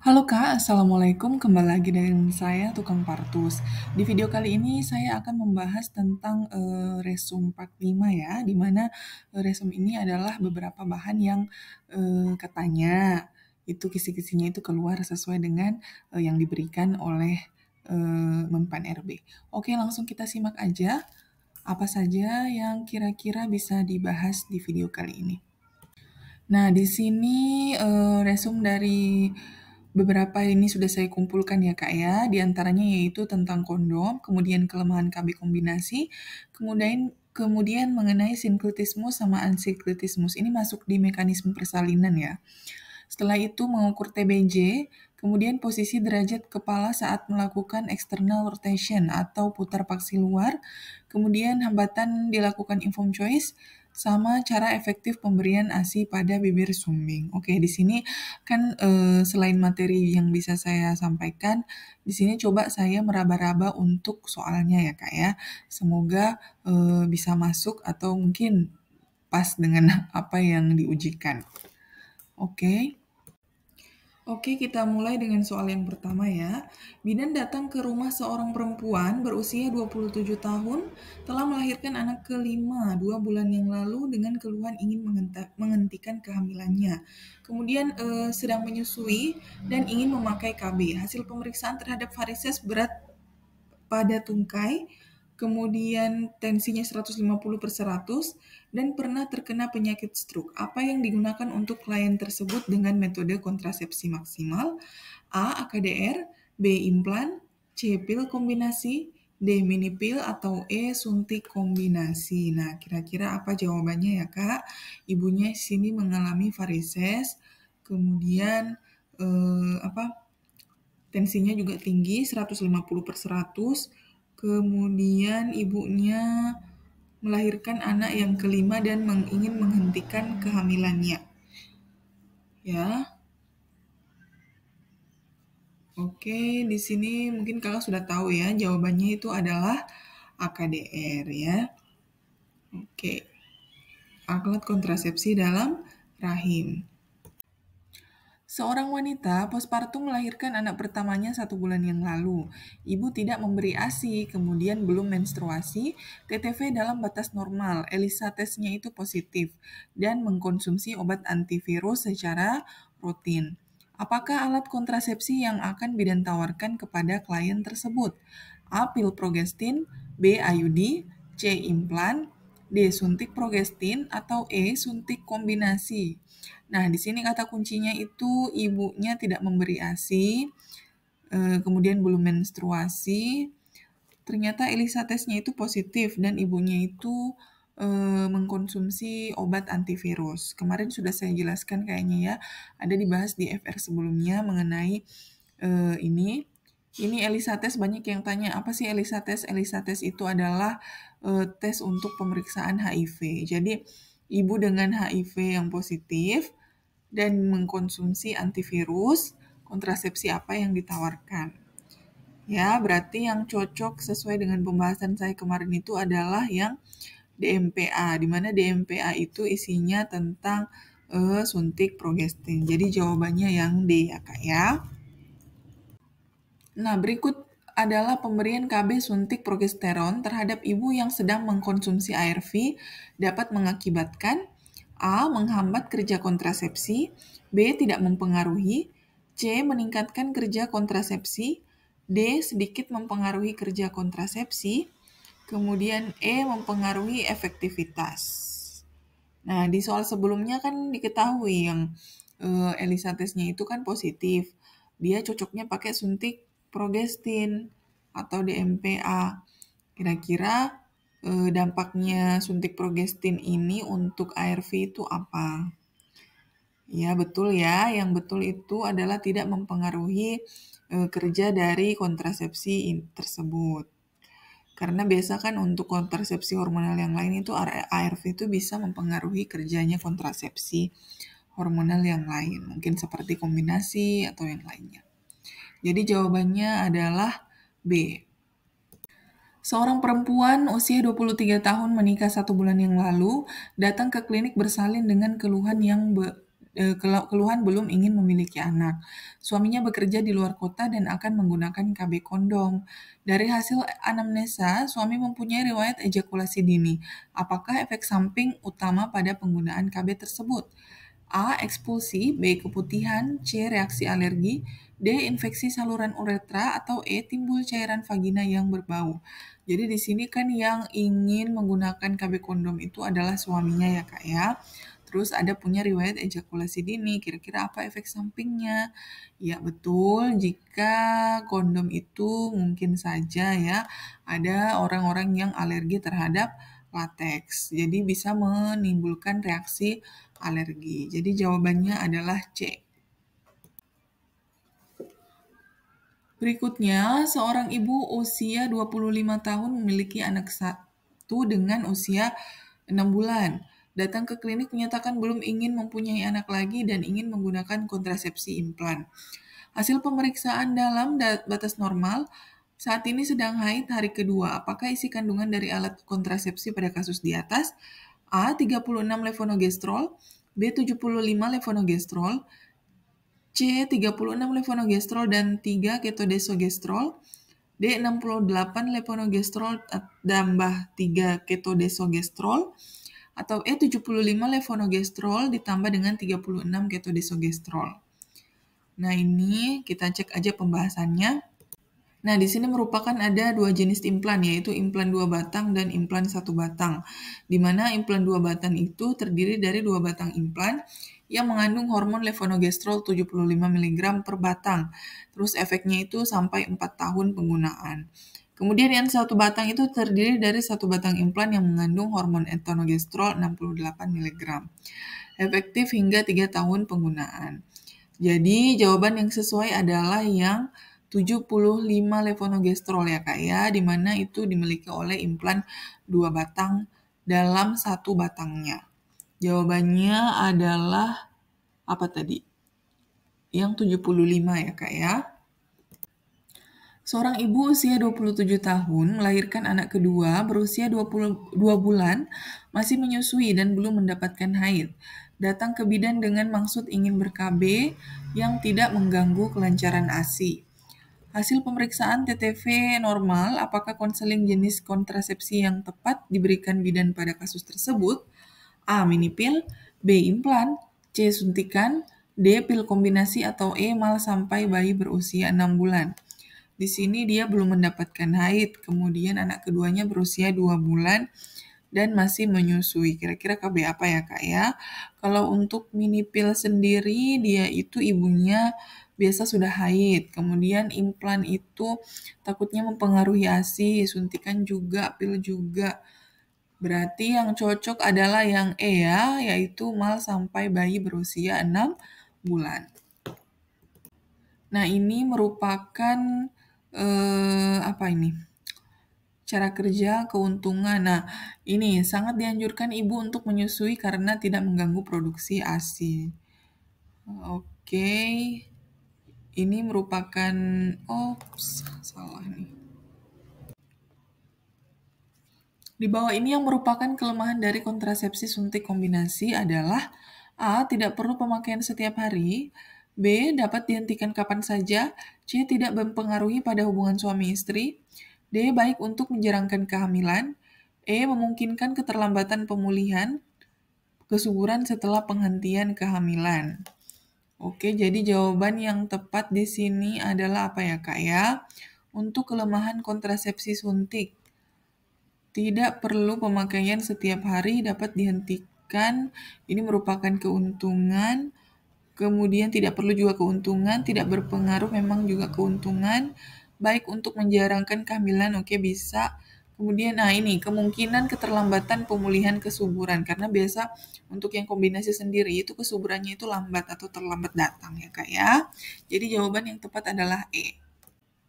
Halo Kak, Assalamualaikum. Kembali lagi dengan saya, Tukang Partus. Di video kali ini saya akan membahas tentang resum part 5 ya, di mana resum ini adalah beberapa bahan yang katanya itu kisi-kisinya itu keluar sesuai dengan yang diberikan oleh Mempan RB. Oke, langsung kita simak aja apa saja yang kira-kira bisa dibahas di video kali ini. Nah, di sini resum dari beberapa ini sudah saya kumpulkan ya Kak ya, di antaranya yaitu tentang kondom, kemudian kelemahan KB kombinasi, kemudian mengenai sinkritismus sama ansinkritismus. Ini masuk di mekanisme persalinan ya. Setelah itu mengukur TBJ, kemudian posisi derajat kepala saat melakukan external rotation atau putar paksi luar, kemudian hambatan dilakukan informed choice, sama cara efektif pemberian ASI pada bibir sumbing. Oke, di sini kan selain materi yang bisa saya sampaikan, di sini coba saya meraba-raba untuk soalnya ya Kak ya. Semoga bisa masuk atau mungkin pas dengan apa yang diujikan. Oke. Oke, kita mulai dengan soal yang pertama ya. Bidan datang ke rumah seorang perempuan berusia 27 tahun, telah melahirkan anak kelima 2 bulan yang lalu dengan keluhan ingin menghentikan kehamilannya. Kemudian sedang menyusui dan ingin memakai KB. Hasil pemeriksaan terhadap varises berat pada tungkai, kemudian tensinya 150/100, dan pernah terkena penyakit stroke. Apa yang digunakan untuk klien tersebut dengan metode kontrasepsi maksimal? A. AKDR, B. Implan, C. Pil kombinasi, D. Mini pil, atau E. Suntik kombinasi. Nah, kira-kira apa jawabannya ya Kak? Ibunya di sini mengalami varises, kemudian tensinya juga tinggi 150/100, kemudian ibunya melahirkan anak yang kelima dan ingin menghentikan kehamilannya. Ya. Oke, di sini mungkin Kakak sudah tahu ya, jawabannya itu adalah AKDR ya. Oke. Alat kontrasepsi dalam rahim. Seorang wanita pospartum melahirkan anak pertamanya 1 bulan yang lalu. Ibu tidak memberi ASI, kemudian belum menstruasi, TTV dalam batas normal, ELISA tesnya itu positif, dan mengkonsumsi obat antivirus secara rutin. Apakah alat kontrasepsi yang akan bidan tawarkan kepada klien tersebut? A. Pil progestin, B. IUD, C. Implan, D. Suntik progestin, atau E. Suntik kombinasi. Nah, di sini kata kuncinya itu ibunya tidak memberi ASI, kemudian belum menstruasi, ternyata ELISA tesnya itu positif dan ibunya itu mengkonsumsi obat antivirus. Kemarin sudah saya jelaskan kayaknya ya, ada dibahas di FR sebelumnya mengenai ini. Ini ELISA tes, banyak yang tanya, apa sih ELISA tes? ELISA tes itu adalah tes untuk pemeriksaan HIV. Jadi, ibu dengan HIV yang positif dan mengkonsumsi antivirus, kontrasepsi apa yang ditawarkan. Ya, berarti yang cocok sesuai dengan pembahasan saya kemarin itu adalah yang DMPA, di mana DMPA itu isinya tentang suntik progestin. Jadi jawabannya yang D ya Kak ya. Nah, berikut adalah pemberian KB suntik progesteron terhadap ibu yang sedang mengkonsumsi ARV dapat mengakibatkan A. Menghambat kerja kontrasepsi, B. Tidak mempengaruhi, C. Meningkatkan kerja kontrasepsi, D. Sedikit mempengaruhi kerja kontrasepsi, kemudian E. Mempengaruhi efektivitas. Nah, di soal sebelumnya kan diketahui yang ELISA tesnya itu kan positif. Dia cocoknya pakai suntik progestin atau DMPA. Kira-kira dampaknya suntik progestin ini untuk ARV itu apa? Ya, betul ya. Yang betul itu adalah tidak mempengaruhi kerja dari kontrasepsi tersebut. Karena biasa kan untuk kontrasepsi hormonal yang lain itu ARV itu bisa mempengaruhi kerjanya kontrasepsi hormonal yang lain. Mungkin seperti kombinasi atau yang lainnya. Jadi jawabannya adalah B. Seorang perempuan usia 23 tahun menikah 1 bulan yang lalu datang ke klinik bersalin dengan keluhan yang keluhan belum ingin memiliki anak. Suaminya bekerja di luar kota dan akan menggunakan KB kondom. Dari hasil anamnesa, suami mempunyai riwayat ejakulasi dini. Apakah efek samping utama pada penggunaan KB tersebut? A. Ekspulsi, B. Keputihan, C. Reaksi alergi, D. Infeksi saluran uretra, atau E. Timbul cairan vagina yang berbau. Jadi di sini kan yang ingin menggunakan KB kondom itu adalah suaminya ya Kak ya. Terus ada punya riwayat ejakulasi dini, kira-kira apa efek sampingnya? Ya betul, jika kondom itu mungkin saja ya ada orang-orang yang alergi terhadap lateks. Jadi bisa menimbulkan reaksi alergi. Jadi jawabannya adalah C. Berikutnya, seorang ibu usia 25 tahun memiliki anak satu dengan usia 6 bulan. Datang ke klinik menyatakan belum ingin mempunyai anak lagi dan ingin menggunakan kontrasepsi implan. Hasil pemeriksaan dalam batas normal, saat ini sedang haid hari kedua. Apakah isi kandungan dari alat kontrasepsi pada kasus di atas? A. 36 levonorgestrel, B. 75 levonorgestrel, C. 36 levonorgestrel dan 3 ketodesogestrel, D. 68 levonorgestrel tambah 3 ketodesogestrel, atau E. 75 levonorgestrel ditambah dengan 36 ketodesogestrel. Nah, ini kita cek aja pembahasannya. Nah, di sini merupakan ada dua jenis implan, yaitu implan 2 batang dan implan 1 batang. Di mana implan 2 batang itu terdiri dari 2 batang implan yang mengandung hormon levonorgestrel 75 mg per batang. Terus efeknya itu sampai 4 tahun penggunaan. Kemudian yang 1 batang itu terdiri dari 1 batang implan yang mengandung hormon etonogestrol 68 mg. Efektif hingga 3 tahun penggunaan. Jadi jawaban yang sesuai adalah yang 75 levonorgestrel ya Kak ya, di mana itu dimiliki oleh implan 2 batang dalam 1 batangnya. Jawabannya adalah apa tadi? Yang 75 ya Kak ya. Seorang ibu usia 27 tahun melahirkan anak kedua berusia 22 bulan, masih menyusui dan belum mendapatkan haid. Datang ke bidan dengan maksud ingin ber-KB yang tidak mengganggu kelancaran ASI. Hasil pemeriksaan TTV normal, apakah konseling jenis kontrasepsi yang tepat diberikan bidan pada kasus tersebut? A. Mini pil, B. Implan, C. Suntikan, D. Pil kombinasi, atau E. Mal sampai bayi berusia 6 bulan. Di sini dia belum mendapatkan haid, kemudian anak keduanya berusia 2 bulan dan masih menyusui. Kira-kira KB apa ya Kak ya? Kalau untuk mini pil sendiri, dia itu ibunya biasa sudah haid. Kemudian implan itu takutnya mempengaruhi ASI, suntikan juga, pil juga. Berarti yang cocok adalah yang E ya, yaitu mal sampai bayi berusia 6 bulan. Nah, ini merupakan apa ini? Cara kerja keuntungan. Nah, ini sangat dianjurkan ibu untuk menyusui karena tidak mengganggu produksi ASI. Oke. Ini merupakan salah nih. Di bawah ini yang merupakan kelemahan dari kontrasepsi suntik kombinasi adalah A. Tidak perlu pemakaian setiap hari, B. Dapat dihentikan kapan saja, C. Tidak mempengaruhi pada hubungan suami istri, D. Baik untuk menjarangkan kehamilan, E. Memungkinkan keterlambatan pemulihan kesuburan setelah penghentian kehamilan. Oke, jadi jawaban yang tepat di sini adalah apa ya Kak ya? Untuk kelemahan kontrasepsi suntik, tidak perlu pemakaian setiap hari, dapat dihentikan. Ini merupakan keuntungan. Kemudian tidak perlu juga keuntungan, tidak berpengaruh memang juga keuntungan. Baik untuk menjarangkan kehamilan, oke bisa. Kemudian, nah ini kemungkinan keterlambatan pemulihan kesuburan. Karena biasa untuk yang kombinasi sendiri itu kesuburannya itu lambat atau terlambat datang ya Kak ya. Jadi jawaban yang tepat adalah E.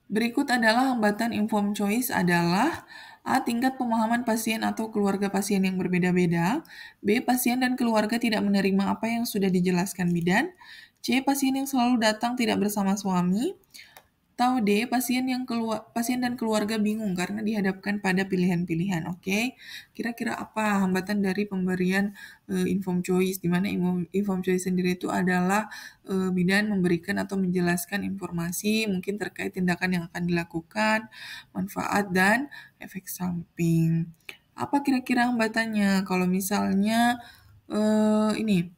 Berikut adalah hambatan informed choice adalah A. Tingkat pemahaman pasien atau keluarga pasien yang berbeda-beda. B. Pasien dan keluarga tidak menerima apa yang sudah dijelaskan bidan. C. Pasien yang selalu datang tidak bersama suami. Atau D, pasien dan keluarga bingung karena dihadapkan pada pilihan-pilihan. Oke, kira-kira apa hambatan dari pemberian informed choice? Di mana informed choice sendiri itu adalah bidan memberikan atau menjelaskan informasi mungkin terkait tindakan yang akan dilakukan, manfaat dan efek samping. Apa kira-kira hambatannya? Kalau misalnya ini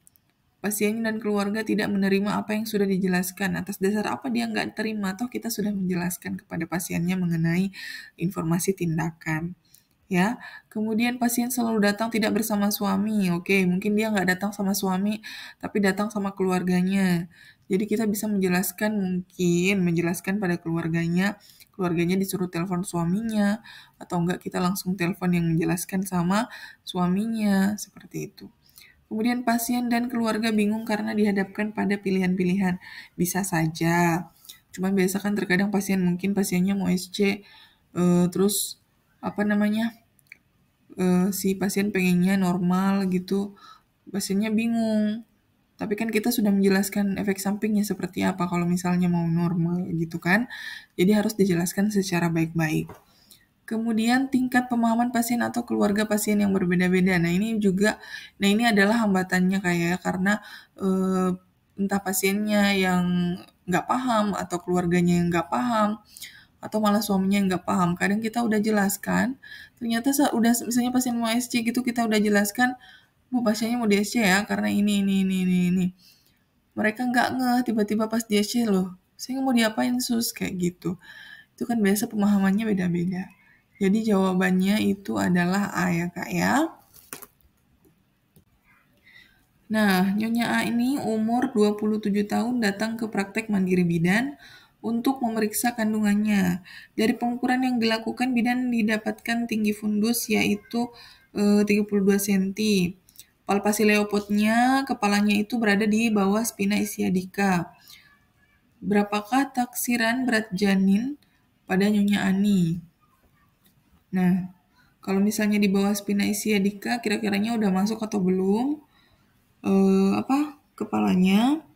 pasien dan keluarga tidak menerima apa yang sudah dijelaskan. Atas dasar apa dia nggak terima? Toh kita sudah menjelaskan kepada pasiennya mengenai informasi tindakan. Ya, kemudian pasien selalu datang tidak bersama suami. Oke, mungkin dia nggak datang sama suami, tapi datang sama keluarganya. Jadi kita bisa menjelaskan pada keluarganya disuruh telepon suaminya, atau enggak kita langsung telepon yang menjelaskan sama suaminya, seperti itu. Kemudian pasien dan keluarga bingung karena dihadapkan pada pilihan-pilihan. Bisa saja. Cuman biasa kan terkadang mungkin pasiennya mau SC, terus apa namanya, si pasien pengennya normal gitu, pasiennya bingung. Tapi kan kita sudah menjelaskan efek sampingnya seperti apa kalau misalnya mau normal gitu kan. Jadi harus dijelaskan secara baik-baik. Kemudian tingkat pemahaman pasien atau keluarga pasien yang berbeda-beda. Nah ini adalah hambatannya karena eh, entah pasiennya yang nggak paham atau keluarganya yang nggak paham atau malah suaminya yang nggak paham. Kadang kita udah jelaskan, ternyata misalnya pasien mau SC gitu kita udah jelaskan, Bu pasiennya mau di SC ya karena ini. Mereka nggak ngeh tiba-tiba pas di SC loh, saya mau diapain sus kayak gitu. Itu kan biasa pemahamannya beda-beda. Jadi jawabannya itu adalah A ya Kak ya. Nah, Nyonya A ini umur 27 tahun datang ke praktek mandiri bidan untuk memeriksa kandungannya. Dari pengukuran yang dilakukan, bidan didapatkan tinggi fundus yaitu 32 cm. Palpasi leopodnya, kepalanya itu berada di bawah spina ischiadica. Berapakah taksiran berat janin pada Nyonya Ani? Nah, kalau misalnya di bawah spina ischiadica, kira-kiranya udah masuk atau belum? Kepalanya.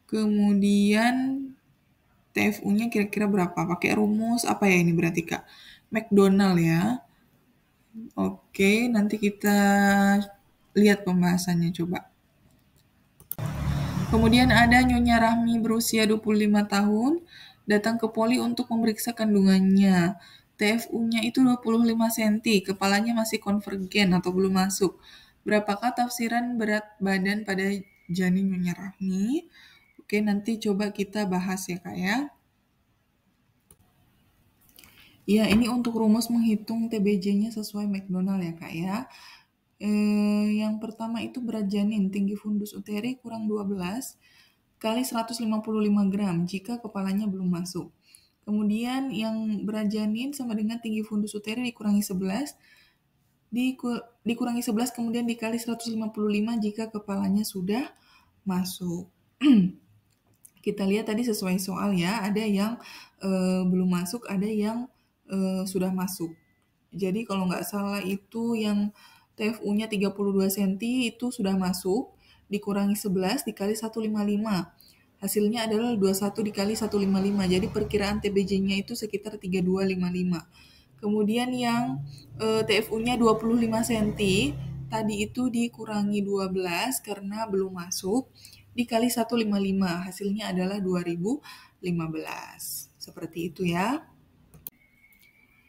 Kemudian TFU-nya kira-kira berapa? Pakai rumus apa ya ini berarti Kak? McDonald ya. Oke, nanti kita lihat pembahasannya coba. Kemudian ada Nyonya Rahmi berusia 25 tahun, datang ke poli untuk memeriksa kandungannya. TFU-nya itu 25 cm, kepalanya masih konvergen atau belum masuk. Berapakah tafsiran berat badan pada janin Nyonya Rahmi? Oke, nanti coba kita bahas ya Kak ya. Ya, ini untuk rumus menghitung TBJ-nya sesuai McDonald ya Kak ya. Yang pertama itu berat janin, tinggi fundus uteri kurang 12 kali 155 gram jika kepalanya belum masuk. Kemudian yang berat janin sama dengan tinggi fundus uteri dikurangi 11, dikurangi 11 kemudian dikali 155 jika kepalanya sudah masuk. Kita lihat tadi sesuai soal ya, ada yang belum masuk, ada yang sudah masuk. Jadi kalau nggak salah itu yang TFU-nya 32 cm itu sudah masuk, dikurangi 11 dikali 155. Hasilnya adalah 21 dikali 155. Jadi perkiraan TBJ-nya itu sekitar 3255. Kemudian yang TFU-nya 25 cm, tadi itu dikurangi 12 karena belum masuk, dikali 155. Hasilnya adalah 2015. Seperti itu ya.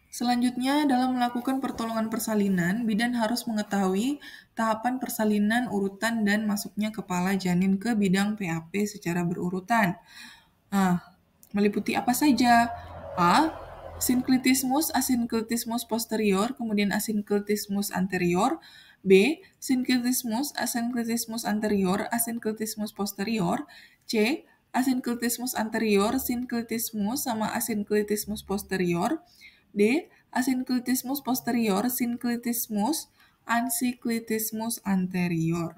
Selanjutnya, dalam melakukan pertolongan persalinan, bidan harus mengetahui tahapan persalinan, urutan, dan masuknya kepala janin ke bidang PAP secara berurutan. Nah, meliputi apa saja? A. Sinklitismus, asinklitismus posterior, kemudian asinklitismus anterior. B. Sinklitismus, asinklitismus anterior, asinklitismus posterior. C. Asinklitismus anterior, sinklitismus, sama asinklitismus posterior. D. Asinklitismus posterior, sinklitismus, ansiklitismus anterior.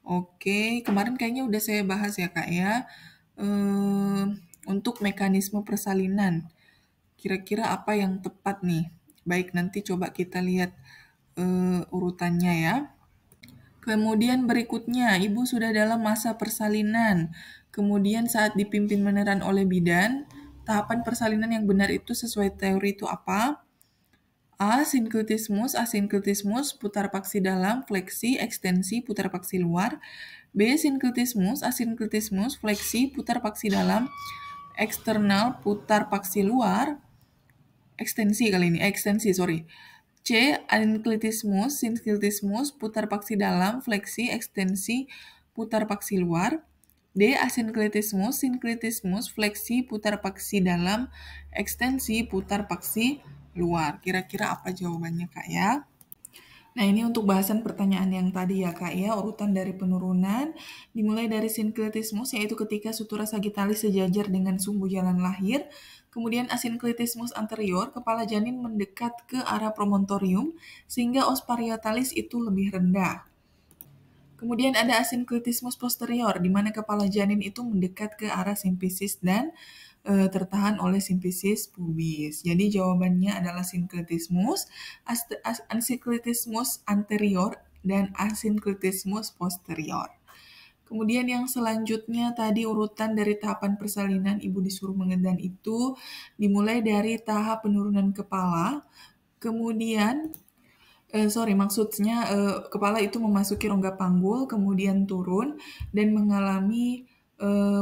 Oke, kemarin kayaknya udah saya bahas ya Kak ya. Untuk mekanisme persalinan. Kira-kira apa yang tepat nih? Baik, nanti coba kita lihat urutannya ya. Kemudian berikutnya, ibu sudah dalam masa persalinan. Kemudian saat dipimpin meneran oleh bidan, tahapan persalinan yang benar itu sesuai teori itu apa? A. Asinkritismus, putar paksi dalam, fleksi, ekstensi, putar paksi luar. B. Asinkritismus, fleksi, putar paksi dalam, eksternal, putar paksi luar. C. Sinkritismus, putar paksi dalam, fleksi, ekstensi, putar paksi luar. D. Sinkritismus, fleksi, putar paksi dalam, ekstensi, putar paksi luar. Kira-kira apa jawabannya, Kak, ya? Nah, ini untuk bahasan pertanyaan yang tadi ya, Kak, ya. Urutan dari penurunan dimulai dari sinkritismus, yaitu ketika sutura sagittalis sejajar dengan sumbu jalan lahir. Kemudian asinkritismus anterior, kepala janin mendekat ke arah promontorium, sehingga os parietalis itu lebih rendah. Kemudian ada asinkritismus posterior, di mana kepala janin itu mendekat ke arah simfisis dan tertahan oleh simfisis pubis. Jadi jawabannya adalah sinkritismus, asinkritismus anterior, dan asinkritismus posterior. Kemudian yang selanjutnya tadi urutan dari tahapan persalinan ibu disuruh mengedan itu dimulai dari tahap penurunan kepala, kemudian maksudnya kepala itu memasuki rongga panggul, kemudian turun dan mengalami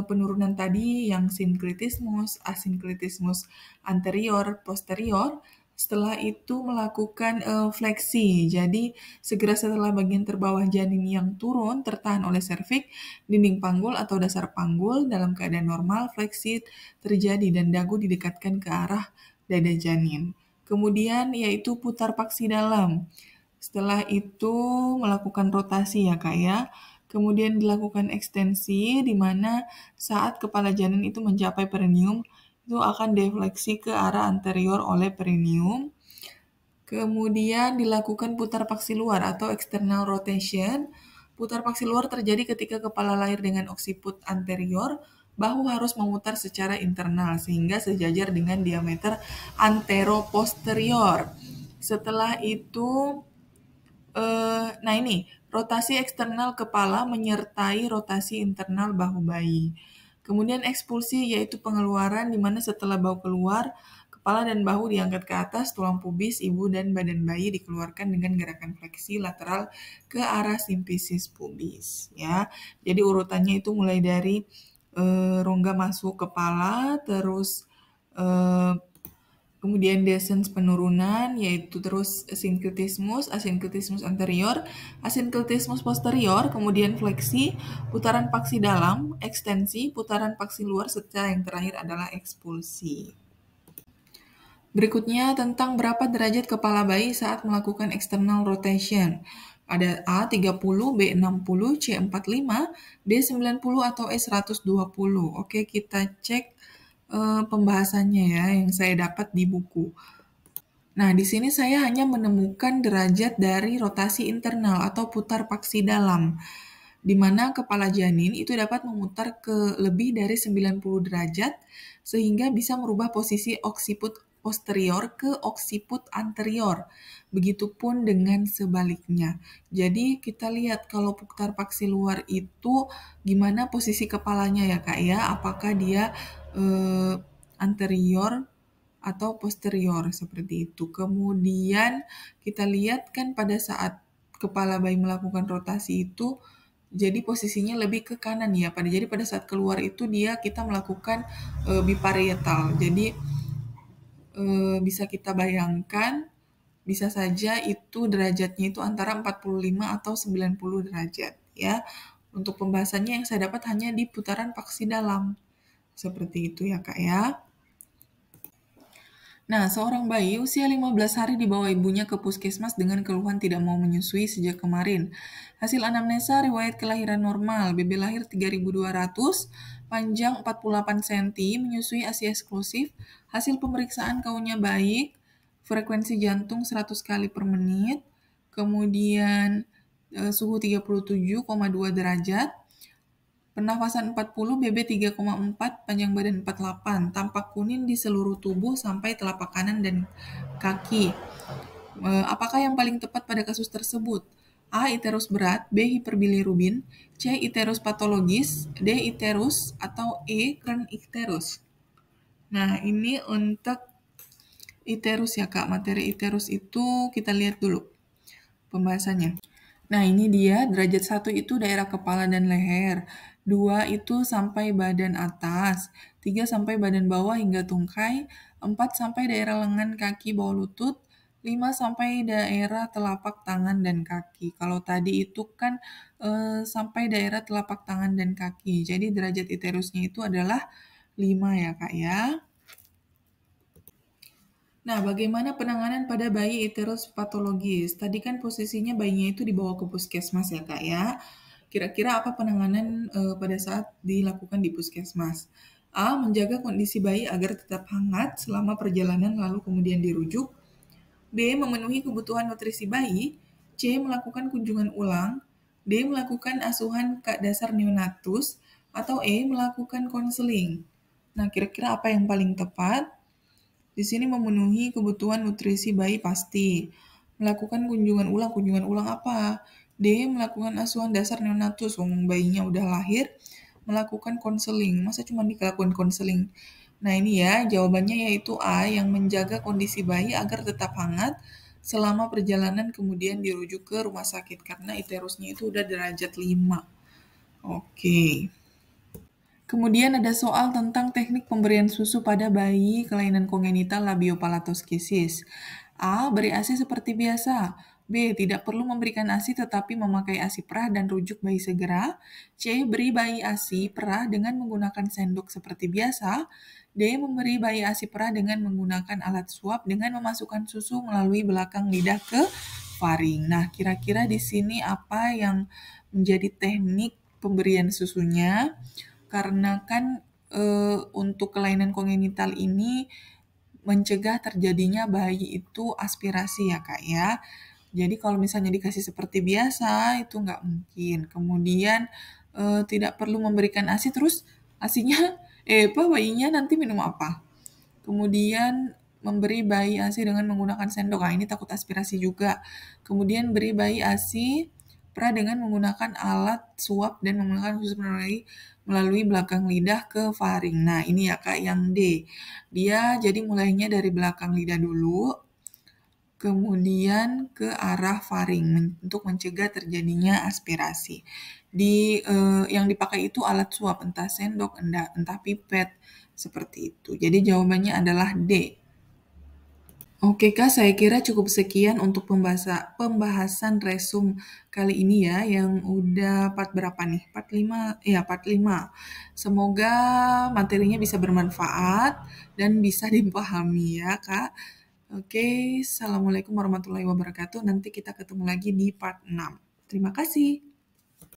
penurunan tadi yang sinkritismus, asinkritismus anterior, posterior. Setelah itu melakukan fleksi. Jadi segera setelah bagian terbawah janin yang turun tertahan oleh serviks, dinding panggul atau dasar panggul dalam keadaan normal, fleksi terjadi dan dagu didekatkan ke arah dada janin. Kemudian yaitu putar paksi dalam. Setelah itu melakukan rotasi ya Kak ya. Kemudian dilakukan ekstensi di mana saat kepala janin itu mencapai perineum itu akan defleksi ke arah anterior oleh perineum. Kemudian dilakukan putar paksi luar atau external rotation. Putar paksi luar terjadi ketika kepala lahir dengan oksiput anterior, bahu harus memutar secara internal sehingga sejajar dengan diameter anteroposterior. Setelah itu, nah ini, rotasi eksternal kepala menyertai rotasi internal bahu bayi. Kemudian ekspulsi yaitu pengeluaran di mana setelah bahu keluar, kepala dan bahu diangkat ke atas, tulang pubis, ibu, dan badan bayi dikeluarkan dengan gerakan fleksi lateral ke arah simfisis pubis. Ya, jadi urutannya itu mulai dari rongga masuk kepala, terus kemudian descens penurunan, yaitu terus sinkritismus, asinkritismus anterior, asinkritismus posterior, kemudian fleksi, putaran paksi dalam, ekstensi, putaran paksi luar, serta yang terakhir adalah ekspulsi. Berikutnya tentang berapa derajat kepala bayi saat melakukan external rotation. Ada A 30, B 60, C 45, D 90, atau E 120. Oke, kita cek pembahasannya ya yang saya dapat di buku. Nah, di sini saya hanya menemukan derajat dari rotasi internal atau putar paksi dalam, di mana kepala janin itu dapat memutar ke lebih dari 90 derajat sehingga bisa merubah posisi oksiput posterior ke oksiput anterior. Begitupun dengan sebaliknya. Jadi kita lihat kalau putar paksi luar itu gimana posisi kepalanya ya Kak ya, apakah dia anterior atau posterior seperti itu. Kemudian kita lihat kan pada saat kepala bayi melakukan rotasi itu jadi posisinya lebih ke kanan ya. Jadi pada saat keluar itu kita melakukan biparietal. Jadi bisa kita bayangkan bisa saja itu derajatnya itu antara 45 atau 90 derajat ya. Untuk pembahasannya yang saya dapat hanya di putaran paksi dalam. Seperti itu ya Kak ya. Nah, seorang bayi usia 15 hari dibawa ibunya ke puskesmas dengan keluhan tidak mau menyusui sejak kemarin. Hasil anamnesa riwayat kelahiran normal, BB lahir 3200, panjang 48 cm, menyusui ASI eksklusif, hasil pemeriksaan kaunya baik, frekuensi jantung 100 kali per menit, kemudian suhu 37,2 derajat, pernafasan 40, BB 3,4, panjang badan 48, tampak kuning di seluruh tubuh sampai telapak kanan dan kaki. Apakah yang paling tepat pada kasus tersebut? A. Iterus berat, B. Hiperbilirubin, C. Iterus patologis, D. Iterus, atau E. Kern icterus. Nah, ini untuk iterus ya Kak. Materi iterus itu kita lihat dulu pembahasannya. Nah, ini dia derajat 1 itu daerah kepala dan leher. 2 itu sampai badan atas. 3 sampai badan bawah hingga tungkai. 4 sampai daerah lengan kaki bawah lutut. 5 sampai daerah telapak tangan dan kaki. Kalau tadi itu kan sampai daerah telapak tangan dan kaki. Jadi derajat iterusnya itu adalah 5 ya Kak ya. Nah, bagaimana penanganan pada bayi iterus patologis? Tadi kan posisinya bayinya itu dibawa ke puskesmas ya, Kak ya. Kira-kira apa penanganan pada saat dilakukan di puskesmas? A. Menjaga kondisi bayi agar tetap hangat selama perjalanan lalu kemudian dirujuk. B. Memenuhi kebutuhan nutrisi bayi. C. Melakukan kunjungan ulang. D. Melakukan asuhan dasar neonatus. Atau E. Melakukan konseling. Nah, kira-kira apa yang paling tepat? Di sini memenuhi kebutuhan nutrisi bayi pasti. Melakukan kunjungan ulang apa? D. Melakukan asuhan dasar neonatus, bayinya udah lahir. Melakukan konseling, masa cuma dilakukan konseling? Nah ini ya, jawabannya yaitu A, yang menjaga kondisi bayi agar tetap hangat selama perjalanan kemudian dirujuk ke rumah sakit karena iterusnya itu udah derajat 5. Oke. Kemudian ada soal tentang teknik pemberian susu pada bayi kelainan kongenital labiopalatoschisis. A. Beri ASI seperti biasa. B. Tidak perlu memberikan ASI tetapi memakai ASI perah dan rujuk bayi segera. C. Beri bayi ASI perah dengan menggunakan sendok seperti biasa. D. Memberi bayi ASI perah dengan menggunakan alat suap dengan memasukkan susu melalui belakang lidah ke faring. Nah, kira-kira di sini apa yang menjadi teknik pemberian susunya? Karena kan untuk kelainan kongenital ini mencegah terjadinya bayi itu aspirasi ya Kak ya. Jadi kalau misalnya dikasih seperti biasa itu nggak mungkin. Kemudian tidak perlu memberikan ASI terus ASInya apa bayinya nanti minum apa? Kemudian memberi bayi ASI dengan menggunakan sendok. Nah, ini takut aspirasi juga. Kemudian beri bayi ASI pernah dengan menggunakan alat suap dan menggunakan khusus melalui belakang lidah ke faring. Nah, ini ya Kak yang D. Dia jadi mulainya dari belakang lidah dulu, kemudian ke arah faring untuk mencegah terjadinya aspirasi. Yang dipakai itu alat suap, entah sendok, entah pipet, seperti itu. Jadi jawabannya adalah D. Oke Kak, saya kira cukup sekian untuk pembahasan resum kali ini ya, yang udah part berapa nih? Part 5, ya part 5. Semoga materinya bisa bermanfaat dan bisa dipahami ya Kak. Oke, Assalamualaikum warahmatullahi wabarakatuh. Nanti kita ketemu lagi di part 6. Terima kasih.